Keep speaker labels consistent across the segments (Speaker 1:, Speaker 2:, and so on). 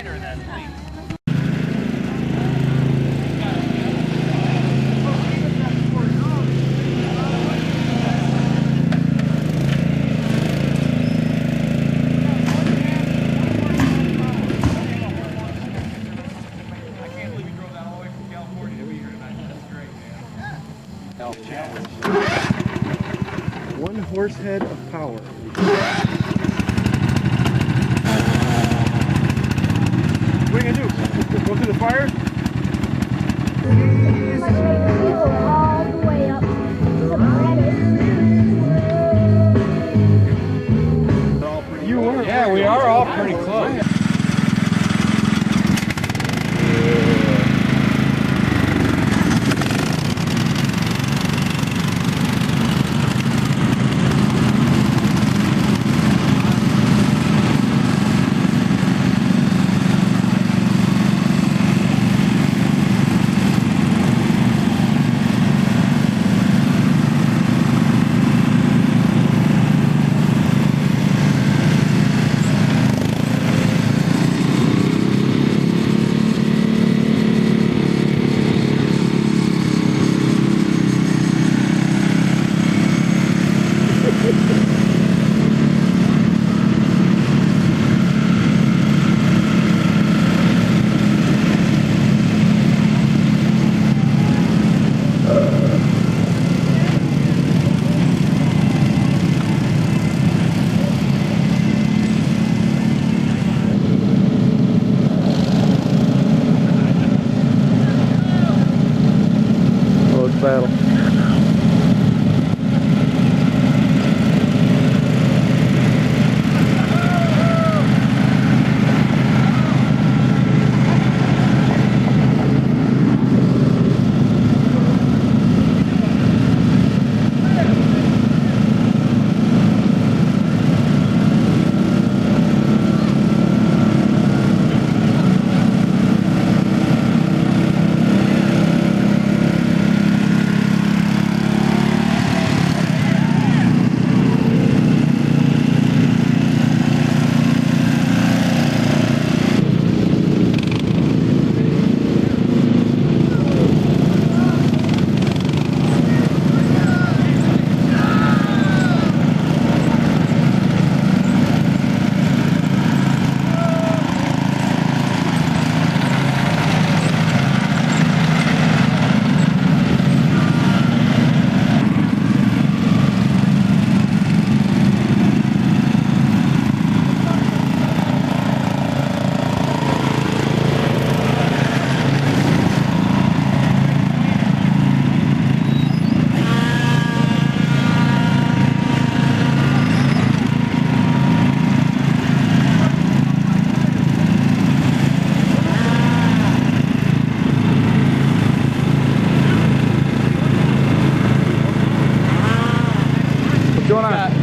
Speaker 1: lighter than me.
Speaker 2: One horse head of power. What are you gonna do? Go through the fire?
Speaker 3: All the way up to
Speaker 2: You were.
Speaker 4: Yeah, we are all pretty close.
Speaker 2: Battle.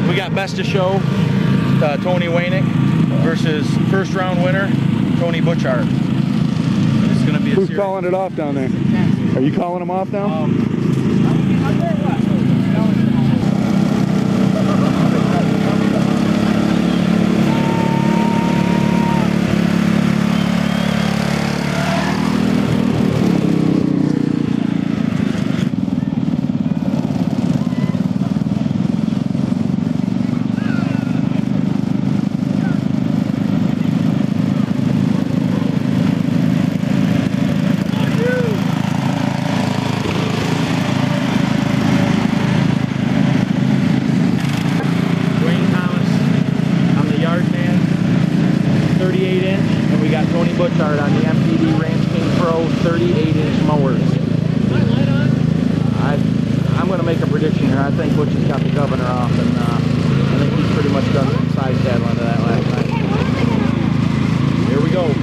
Speaker 4: We got best of show, Tony Waynick versus first round winner, Tony Butchart. It's going to be a
Speaker 2: Who's
Speaker 4: series.
Speaker 2: calling it off down there? Are you calling them off now?
Speaker 4: Butchart on the MPD Ranch King Pro 38-inch mowers. I'm going to make a prediction here. I think Butch has got the governor off, and I think he's pretty much done some side saddling to that last night. Here we go.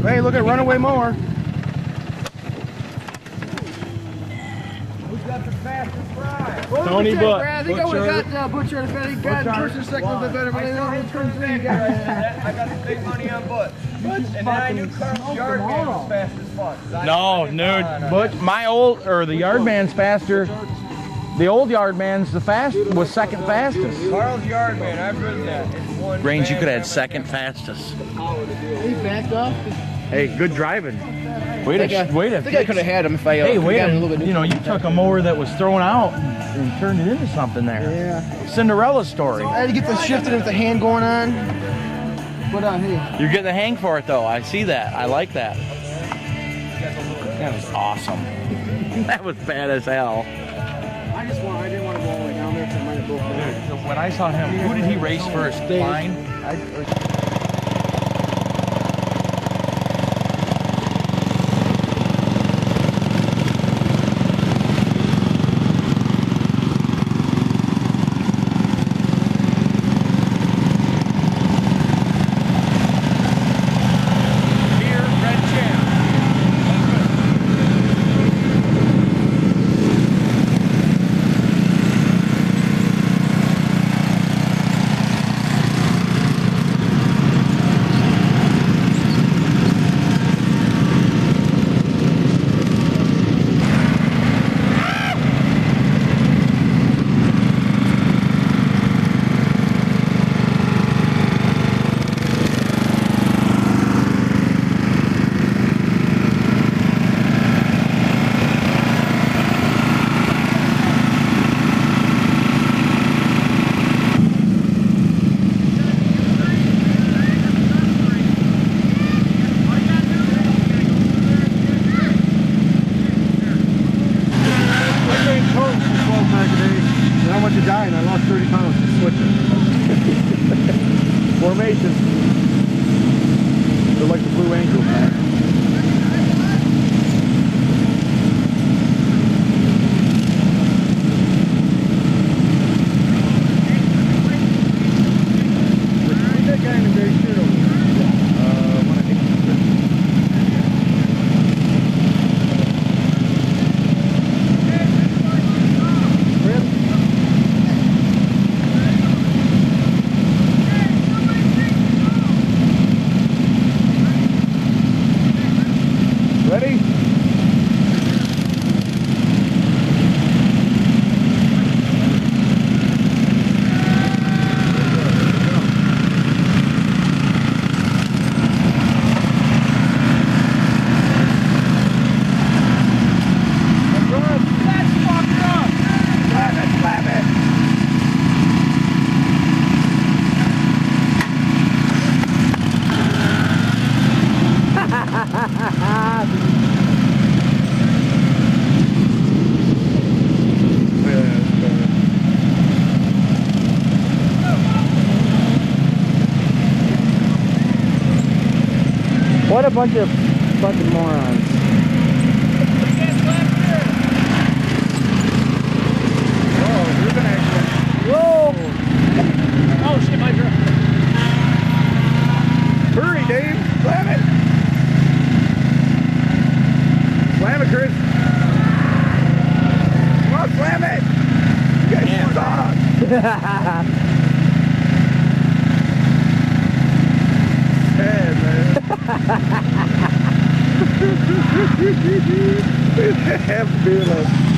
Speaker 2: back. Hey, look at runaway mower.
Speaker 1: Who's got the fastest ride?
Speaker 2: Tony Butt.
Speaker 1: I think I would have got Butcher if any guy first or second a bit better, but I don't know which one's the guy.
Speaker 5: I got the big money on Butch. And then I knew Carl's Yardman was fast as fuck.
Speaker 4: No, dude. But my the Yardman's faster. The old Yardman's was second fastest.
Speaker 5: Carl's Yardman, I've ridden that. It's one
Speaker 4: Range, you could have had
Speaker 5: fast
Speaker 4: second fastest.
Speaker 1: He backed off.
Speaker 2: Hey, good driving.
Speaker 4: Wait
Speaker 1: I think I could have had him if I
Speaker 4: Hey, wait
Speaker 1: got
Speaker 4: a
Speaker 1: a little bit.
Speaker 4: You know, you took a mower that was thrown out and turned it into something there.
Speaker 1: Yeah.
Speaker 4: Cinderella story.
Speaker 1: I had to get the shifted with the hand going on. But hey.
Speaker 4: You're getting the hang for it though. I see that. I like that. That was awesome. That was bad as hell.
Speaker 1: I didn't want to go all the way down there because I might have broke down.
Speaker 4: Dude, when I saw him, who did he race first? Klein?
Speaker 2: I lost 30 pounds just switching. Formation. They're like the Blue Angels, man. Who's that guy in the gray shirt over there? Ready?
Speaker 1: What a bunch of fucking morons. Whoa! Oh shit, my girl.
Speaker 2: Hurry, Dave! Slam it! Slam it, Chris! Come on, slam it! You guys suck! Hey, man. Have feelings.